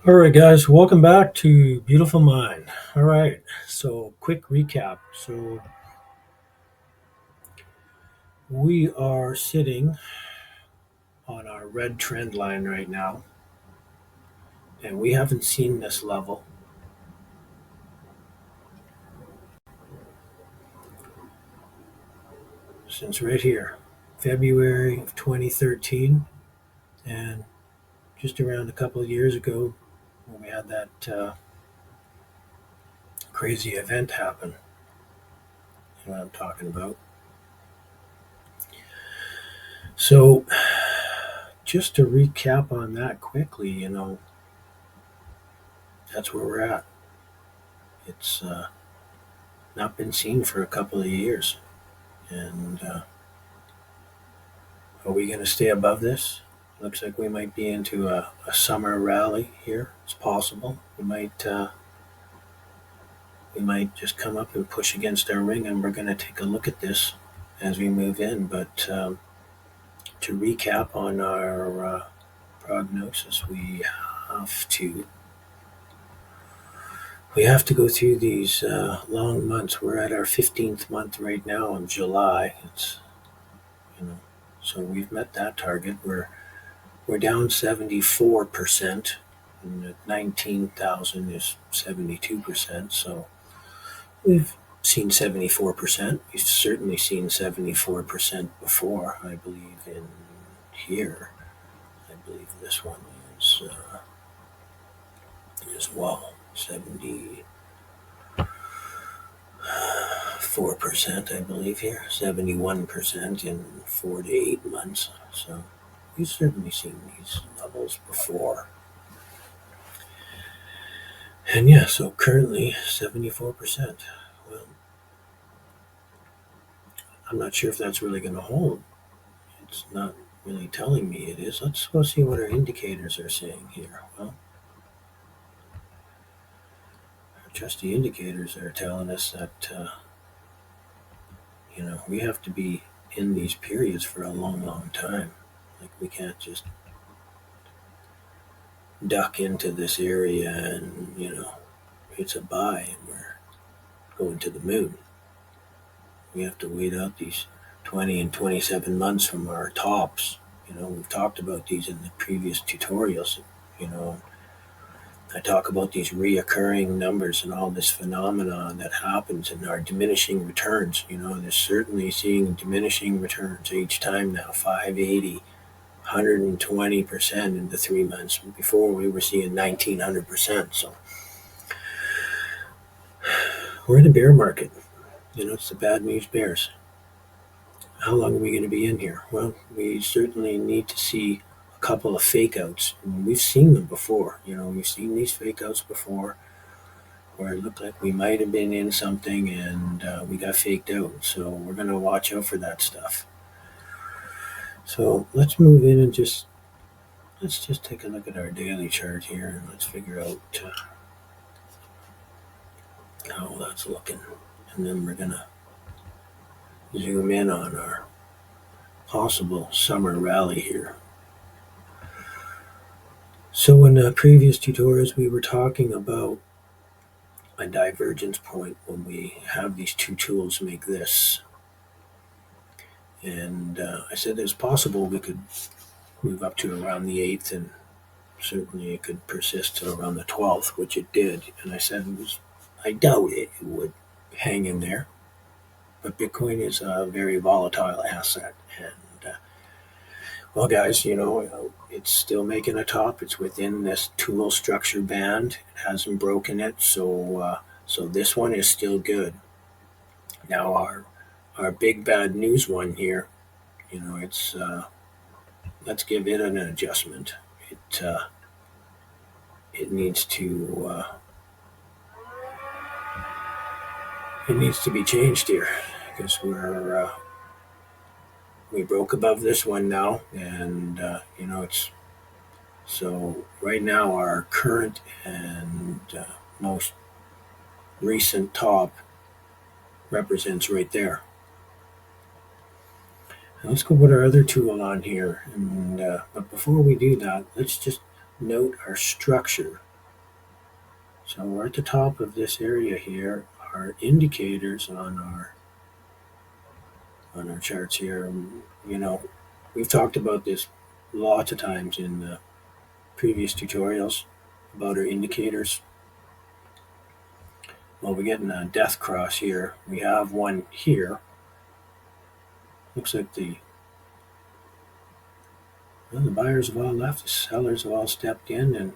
All right, guys, welcome back to Beautiful Mind. All right, so quick recap. So we are sitting on our red trend line right now, and we haven't seen this level since right here, February of 2013, and just around a couple of years ago when we had that crazy event happen. You know what I'm talking about. So, just to recap on that quickly, that's where we're at. It's not been seen for a couple of years. And are we going to stay above this? Looks like we might be into a summer rally here. It's possible. We might just come up and push against our ring, and we're going to take a look at this as we move in. But to recap on our prognosis, have to we have to go through these long months. We're at our 15th month right now in July. It's you know, so we've met that target. We're down 74%, and at 19,000 is 72%. So we've seen 74%. We've certainly seen 74% before, I believe, in here. I believe this one is as well 74%, I believe, here, 71% in 4 to 8 months. So we've certainly seen these levels before. And yeah, so currently 74%. Well, I'm not sure if that's really going to hold. It's not really telling me it is. Let's go see what our indicators are saying here. Well, our trusty indicators are telling us that, we have to be in these periods for a long, long time. Like, we can't just duck into this area and, it's a buy and we're going to the moon. We have to wait out these 20 and 27 months from our tops. We've talked about these in the previous tutorials. You know, I talk about these reoccurring numbers and all this phenomenon that happens in our diminishing returns. They're certainly seeing diminishing returns each time now, 580, 120% in the 3 months. Before we were seeing 1900%. So we're in a bear market. It's the bad news bears. How long are we going to be in here? Well, we certainly need to see a couple of fake outs. We've seen them before. We've seen these fake outs before where it looked like we might have been in something and we got faked out. So we're going to watch out for that stuff. So let's move in and let's just take a look at our daily chart here and let's figure out how that's looking. And then we're going to zoom in on our possible summer rally here. So in the previous tutorials, we were talking about a divergence point when we have these two tools make this. And I said it's possible we could move up to around the 8th, and certainly it could persist to around the 12th, which it did. And I said I doubt it would hang in there. But Bitcoin is a very volatile asset. And well, guys, it's still making a top. It's within this tool structure band. It hasn't broken it, so this one is still good. Now our big bad news one here, it's let's give it an adjustment. It needs to be changed here because we broke above this one now, and it's so right now our current and most recent top represents right there. Now let's go put our other tool on here, and but before we do that, let's just note our structure. So we're at the top of this area here. Our indicators on our charts here, we've talked about this lots of times in the previous tutorials about our indicators. Well, we're getting a death cross here. We have one here. Looks like the buyers have all left, the sellers have all stepped in, and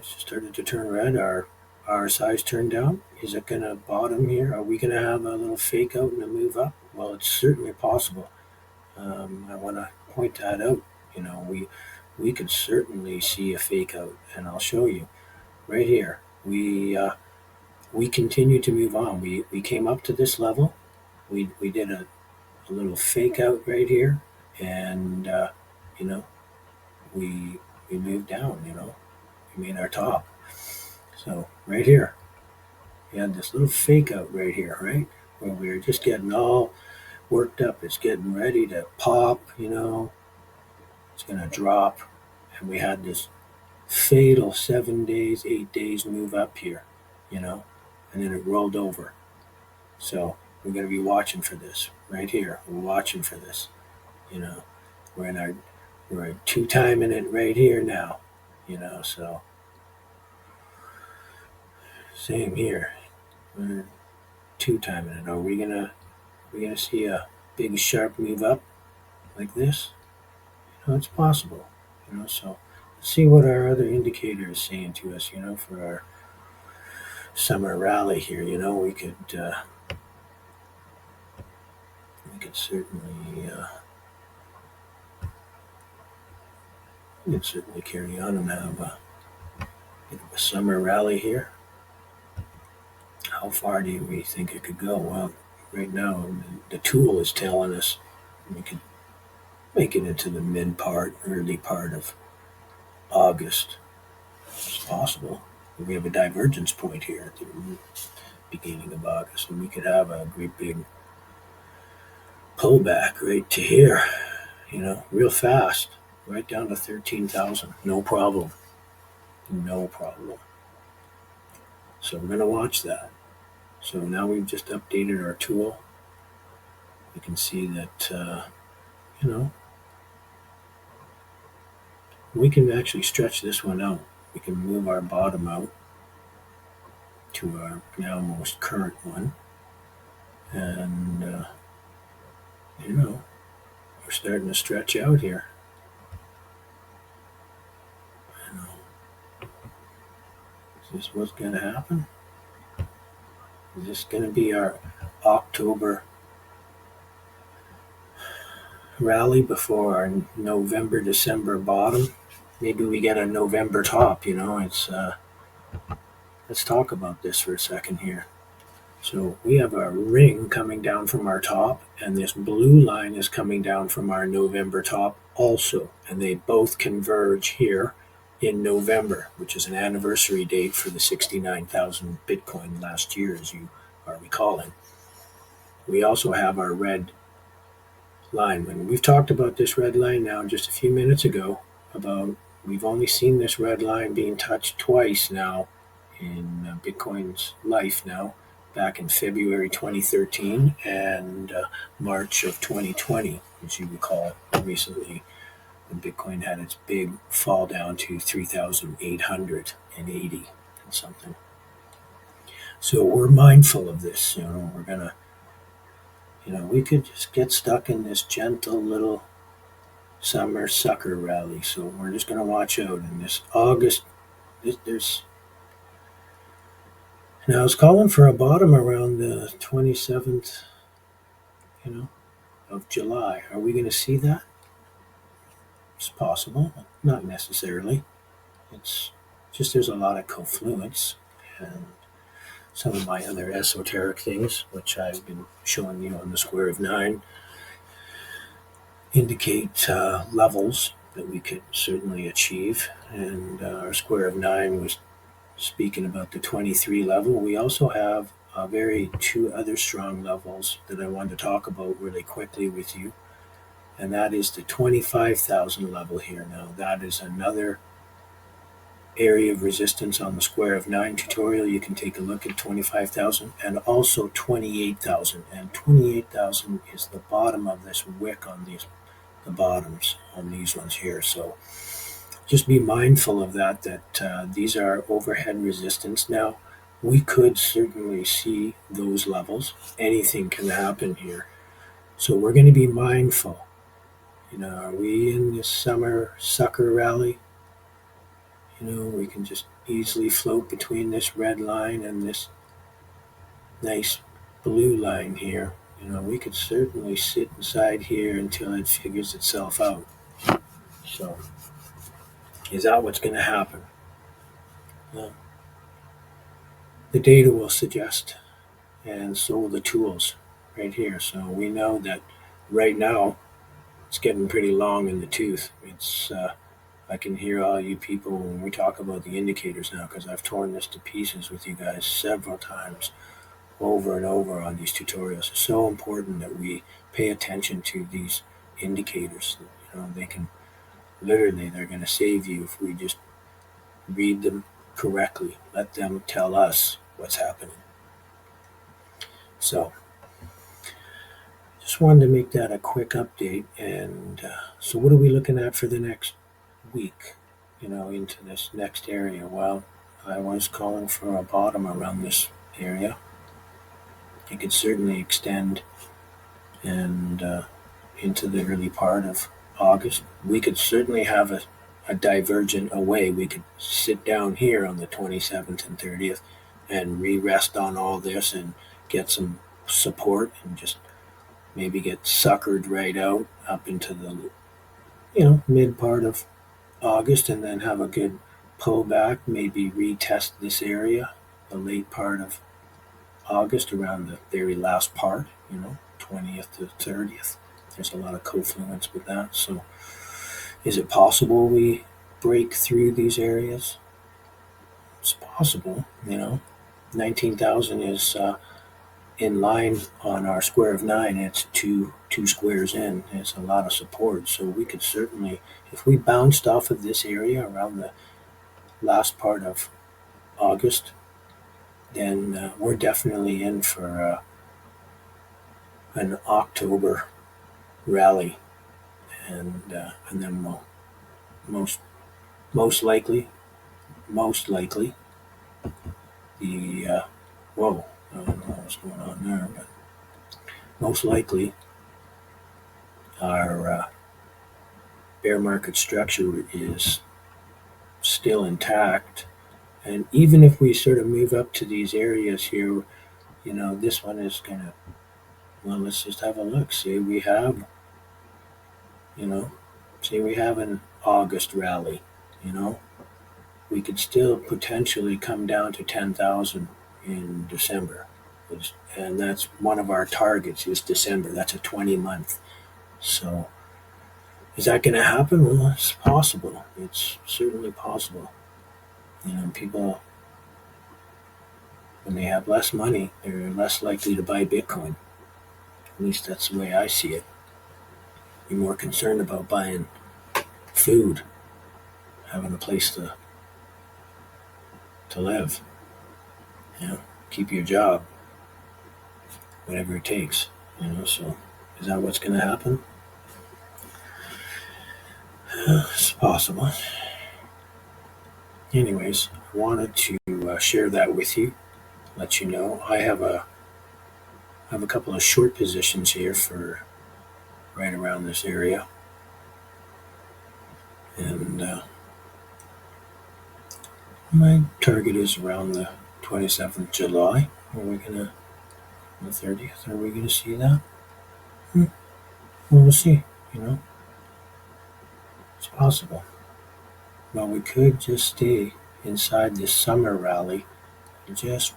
started to turn red. Our RSI's turned down. Is it going to bottom here? Are we going to have a little fake out and a move up? Well, it's certainly possible. I want to point that out. We could certainly see a fake out, and I'll show you right here. We continue to move on. We came up to this level. We did a little fake out right here, and we moved down. We made our top. So right here, we had this little fake out right here, right, where we were just getting all worked up. It's getting ready to pop. It's going to drop, and we had this fatal 7 days, 8 days move up here, and then it rolled over. So we're going to be watching for this right here. We're watching for this. We're two timing it right here now. So same here. We're two timing it. Are we gonna see a big sharp move up like this? It's possible. So let's see what our other indicator is saying to us. For our summer rally here. We could certainly carry on and have a bit of a summer rally here. How far do we think it could go? Well, right now the tool is telling us we could make it into the early part of August. It's possible. We have a divergence point here at the beginning of August, and we could have a great big pullback right to here, real fast, right down to 13,000. No problem. No problem. So we're going to watch that. So now we've just updated our tool. We can see that, we can actually stretch this one out. We can move our bottom out to our now most current one. And, we're starting to stretch out here. Is this what's going to happen? Is this going to be our October rally before our November, December bottom? Maybe we get a November top, let's talk about this for a second here. So we have a ring coming down from our top, and this blue line is coming down from our November top also, and they both converge here in November, which is an anniversary date for the 69,000 Bitcoin last year, as you are recalling. We also have our red line. When we've talked about this red line now just a few minutes ago, we've only seen this red line being touched twice now in Bitcoin's life now, back in February 2013 and March of 2020, as you recall recently, when Bitcoin had its big fall down to 3,880 and something. So we're mindful of this. We're gonna, we could just get stuck in this gentle little summer sucker rally. So we're just gonna watch out in this August. Now I was calling for a bottom around the 27th, of July. Are we going to see that? It's possible, not necessarily. It's just there's a lot of confluence, and some of my other esoteric things, which I've been showing you on the square of 9, indicate levels that we could certainly achieve. And our square of 9 was speaking about the 23 level. We also have two other strong levels that I wanted to talk about really quickly with you, and that is the 25,000 level here. Now that is another area of resistance on the square of 9 tutorial, you can take a look at 25,000 and also 28,000. And 28,000 is the bottom of this wick on the bottoms on these ones here. So just be mindful of that these are overhead resistance. Now, we could certainly see those levels. Anything can happen here. So we're going to be mindful. Are we in this summer sucker rally? We can just easily float between this red line and this nice blue line here. We could certainly sit inside here until it figures itself out. So, is that what's going to happen? Well, the data will suggest, and so will the tools right here. So we know that right now it's getting pretty long in the tooth. I can hear all you people when we talk about the indicators now, because I've torn this to pieces with you guys several times over and over on these tutorials. It's so important that we pay attention to these indicators. They can literally, they're going to save you if we just read them correctly. Let them tell us what's happening. So, just wanted to make that a quick update. And so what are we looking at for the next week, into this next area? Well, I was calling for a bottom around this area. It could certainly extend and into the early part of August. We could certainly have a divergent away. We could sit down here on the 27th and 30th and re-rest on all this and get some support and just maybe get suckered right out up into the mid part of August, and then have a good pullback, maybe retest this area the late part of August around the very last part, 20th to 30th. There's a lot of confluence with that. So is it possible we break through these areas? It's possible. 19,000 is in line on our square of 9. It's two squares in. It's a lot of support. So we could certainly, if we bounced off of this area around the last part of August, then we're definitely in for an October rally, and then we'll most likely the whoa, I don't know what's going on there, but most likely our bear market structure is still intact. And even if we sort of move up to these areas here, this one is gonna, well, let's just have a look. Say we have an August rally, we could still potentially come down to 10,000 in December. And that's one of our targets is December. That's a 20-month. So is that going to happen? Well, it's possible. It's certainly possible. People, when they have less money, they're less likely to buy Bitcoin. At least that's the way I see it. You're more concerned about buying food, having a place to live, keep your job, whatever it takes, so is that what's going to happen? It's possible. Anyways, I wanted to share that with you, let you know. I have a couple of short positions here for right around this area, and my target is around the 27th July. Are we gonna, the 30th? Are we gonna see that? Well, we'll see. It's possible. Well, we could just stay inside this summer rally and just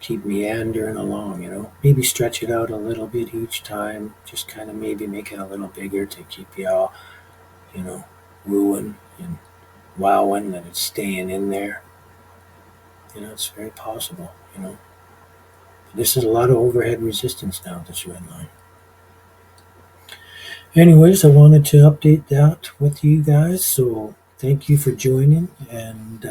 keep meandering along. Maybe stretch it out a little bit each time. Just kind of maybe make it a little bigger to keep you all, wooing and wowing that it's staying in there. It's very possible, This is a lot of overhead resistance now, this red line. Anyways, I wanted to update that with you guys. So thank you for joining, and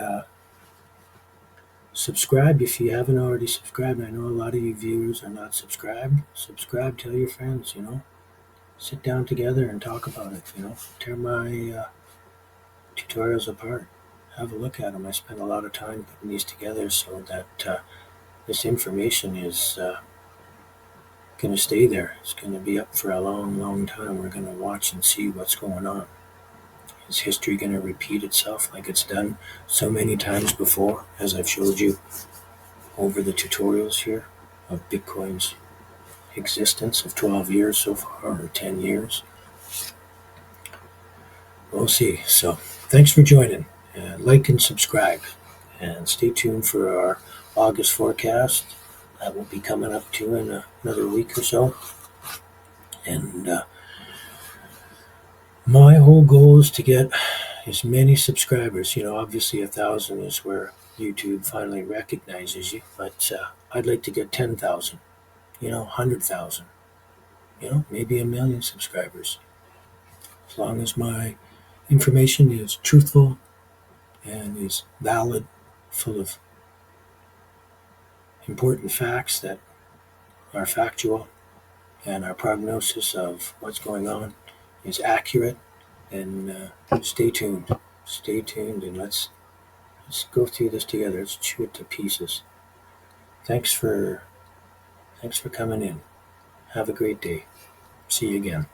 subscribe if you haven't already subscribed. I know a lot of you viewers are not subscribed. Subscribe, tell your friends, sit down together and talk about it, tear my tutorials apart. Have a look at them. I spend a lot of time putting these together so that this information is going to stay there. It's going to be up for a long, long time. We're going to watch and see what's going on. Is history going to repeat itself like it's done so many times before, as I've showed you over the tutorials here of Bitcoin's existence of 12 years so far, or 10 years? We'll see. So thanks for joining. Like and subscribe. And stay tuned for our August forecast. That will be coming up too in another week or so. And my whole goal is to get as many subscribers. Obviously 1,000 is where YouTube finally recognizes you. But I'd like to get 10,000, 100,000, maybe 1,000,000 subscribers. As long as my information is truthful and is valid, full of important facts that are factual, and our prognosis of what's going on is accurate, then stay tuned. Stay tuned, and let's go through this together. Let's chew it to pieces. Thanks for coming in. Have a great day. See you again.